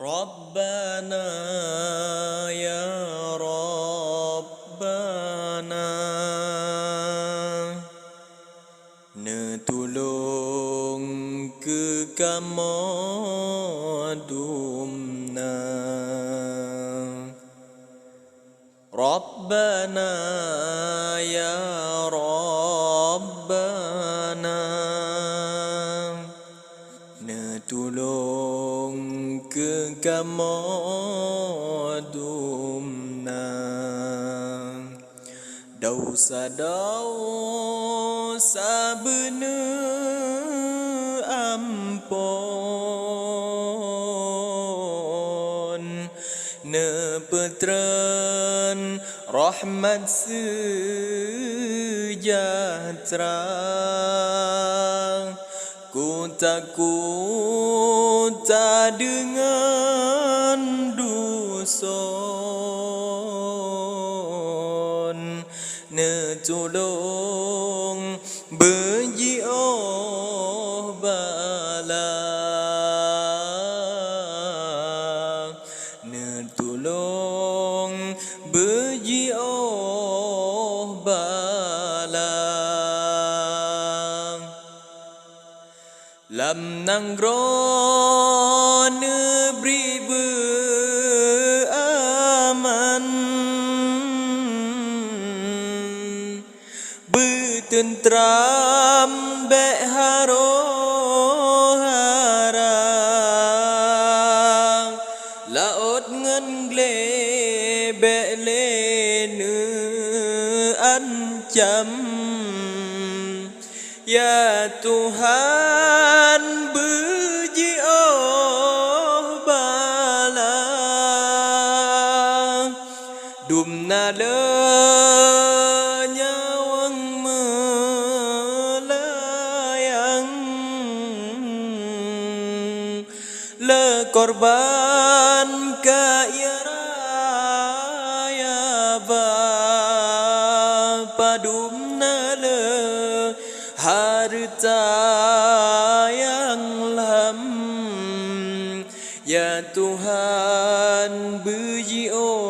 Rabbana ya Rabbana, netulung kekamodumna. Rabbana ya Rabbana, netulung kekamodumna. Dosa-dosa bener ampun, nepetren rahmat sejahtera. Ku takut dengan dusun, netulung beji oh bala, netulung beji oh bala. Lam nangro negeri beraman, betentram bek haro-hara, laut ngan glebek lene ancam. Ya Tuhan beji oh bala, dumna le nyawang melayang, le korban kaya raya bapa, dumna le harta yang lam. Ya Tuhan beji oh